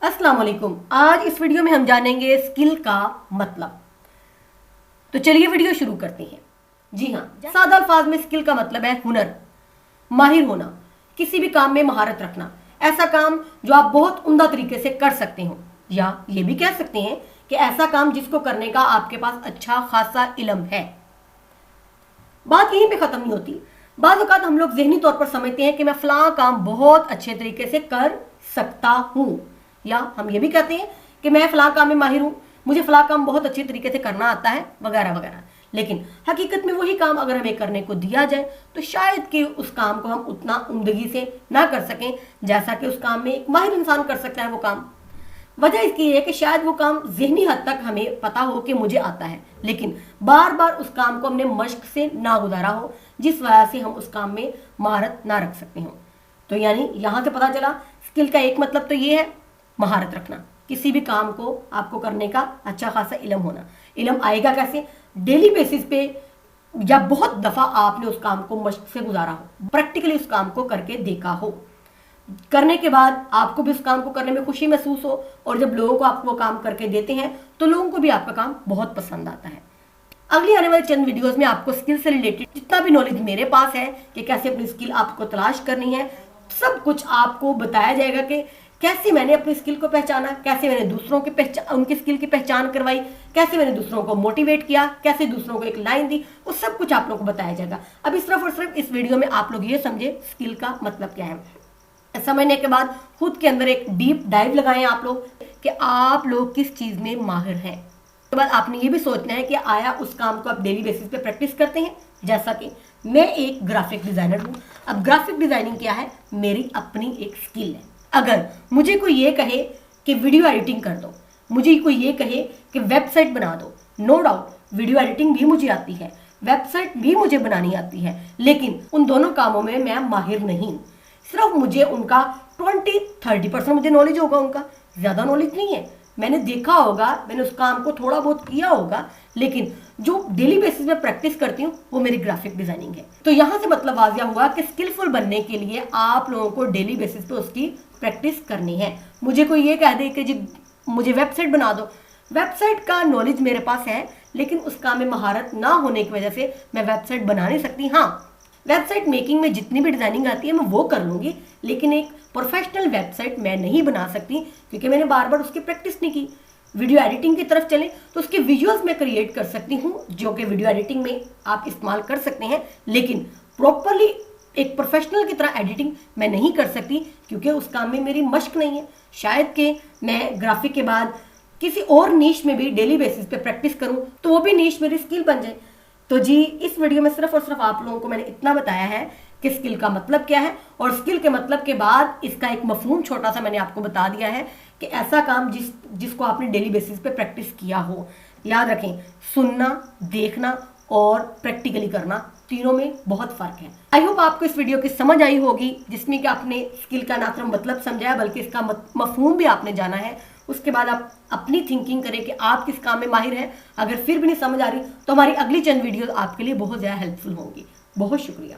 अस्सलाम वालेकुम। आज इस वीडियो में हम जानेंगे स्किल का मतलब। तो चलिए वीडियो शुरू करते हैं। जी हाँ, सादा अल्फाज में स्किल का मतलब है हुनर, माहिर होना, किसी भी काम में महारत रखना, ऐसा काम जो आप बहुत उम्दा तरीके से कर सकते हो, या ये भी कह सकते हैं कि ऐसा काम जिसको करने का आपके पास अच्छा खासा इल्म है। बात यहीं पे खत्म नहीं होती। बाज़ औक़ात हम लोग ज़हनी तौर पर समझते हैं कि मैं फलां काम बहुत अच्छे तरीके से कर सकता हूँ, या हम ये भी कहते हैं कि मैं फलां काम में माहिर हूँ, मुझे फलां काम बहुत अच्छे तरीके से करना आता है, वगैरह वगैरह। लेकिन हकीकत में वही काम अगर हमें करने को दिया जाए तो शायद कि उस काम को हम उतना उम्दगी से ना कर सकें जैसा कि उस काम में एक माहिर इंसान कर सकता है वो काम। वजह इसकी है कि शायद वो काम ज़हनी हद तक हमें पता हो कि मुझे आता है, लेकिन बार बार उस काम को हमने मश्क से ना गुजारा हो, जिस वजह से हम उस काम में महारत ना रख सकते हो। तो यानी यहाँ से पता चला स्किल का एक मतलब तो ये है महारत रखना, किसी भी काम को आपको करने का अच्छा खासा इल्म होना। इल्म आएगा कैसे? डेली बेसिस पे, या बहुत दफ़ा आपने उस काम को मश्क से गुजारा हो, प्रैक्टिकली उस काम को करके देखा हो, करने के बाद आपको भी उस काम को करने में खुशी महसूस हो, और जब लोगों को आप वो काम करके देते हैं तो लोगों को भी आपका काम बहुत पसंद आता है। अगली आने वाले चंद वीडियोस में आपको स्किल से रिलेटेड जितना भी नॉलेज मेरे पास है कि कैसे अपनी स्किल आपको तलाश करनी है, सब कुछ आपको बताया जाएगा कि कैसे मैंने अपनी स्किल को पहचाना, कैसे मैंने दूसरों की उनकी स्किल की पहचान करवाई, कैसे मैंने दूसरों को मोटिवेट किया, कैसे दूसरों को एक लाइन दी, वो सब कुछ आप लोगों को बताया जाएगा। अब सिर्फ और सिर्फ इस वीडियो में आप लोग ये समझे स्किल का मतलब क्या है। समझने के बाद खुद के अंदर एक डीप डाइव लगाएं आप लोग कि आप लोग किस चीज़ में माहिर हैं। उसके बाद आपने ये भी सोचना है कि आया उस काम को आप डेली बेसिस पे प्रैक्टिस करते हैं। जैसा कि मैं एक ग्राफिक डिज़ाइनर हूँ। अब ग्राफिक डिज़ाइनिंग क्या है? मेरी अपनी एक स्किल है। अगर मुझे कोई ये कहे कि वीडियो एडिटिंग कर दो, मुझे कोई ये कहे कि वेबसाइट बना दो, नो डाउट वीडियो एडिटिंग भी मुझे आती है, वेबसाइट भी मुझे बनानी आती है, लेकिन उन दोनों कामों में मैं माहिर नहीं। सिर्फ मुझे उनका 20-30% मुझे नॉलेज होगा, उनका ज़्यादा नॉलेज नहीं है। मैंने देखा होगा, मैंने उस काम को थोड़ा बहुत किया होगा, लेकिन जो डेली बेसिस में प्रैक्टिस करती हूँ वो मेरी ग्राफिक डिजाइनिंग है। तो यहाँ से मतलब वाजिया हुआ कि स्किलफुल बनने के लिए आप लोगों को डेली बेसिस पे उसकी प्रैक्टिस करनी है। मुझे कोई ये कह दे कि जी मुझे वेबसाइट बना दो, वेबसाइट का नॉलेज मेरे पास है, लेकिन उस काम में महारत ना होने की वजह से मैं वेबसाइट बना नहीं सकती। हाँ, वेबसाइट मेकिंग में जितनी भी डिज़ाइनिंग आती है मैं वो कर लूँगी, लेकिन एक प्रोफेशनल वेबसाइट मैं नहीं बना सकती क्योंकि मैंने बार बार उसकी प्रैक्टिस नहीं की। वीडियो एडिटिंग की तरफ चलें तो उसके विजुअल्स मैं क्रिएट कर सकती हूँ, जो कि वीडियो एडिटिंग में आप इस्तेमाल कर सकते हैं, लेकिन प्रॉपरली एक प्रोफेशनल की तरह एडिटिंग मैं नहीं कर सकती क्योंकि उस काम में मेरी मश्क नहीं है। शायद कि मैं ग्राफिक के बाद किसी और नीश में भी डेली बेसिस पे प्रैक्टिस करूँ तो वो भी नीश मेरी स्किल बन जाए। तो जी, इस वीडियो में सिर्फ और सिर्फ आप लोगों को मैंने इतना बताया है कि स्किल का मतलब क्या है, और स्किल के मतलब के बाद इसका एक मफहूम छोटा सा मैंने आपको बता दिया है कि ऐसा काम जिसको आपने डेली बेसिस पे प्रैक्टिस किया हो। याद रखें, सुनना, देखना और प्रैक्टिकली करना, तीनों में बहुत फ़र्क है। आई होप आपको इस वीडियो की समझ आई होगी, जिसमें कि आपने स्किल का ना सिर्फ मतलब समझाया बल्कि इसका मफहूम भी आपने जाना है। उसके बाद आप अपनी थिंकिंग करें कि आप किस काम में माहिर हैं। अगर फिर भी नहीं समझ आ रही तो हमारी अगली चंद वीडियोस आपके लिए बहुत ज़्यादा हेल्पफुल होंगी। बहुत शुक्रिया।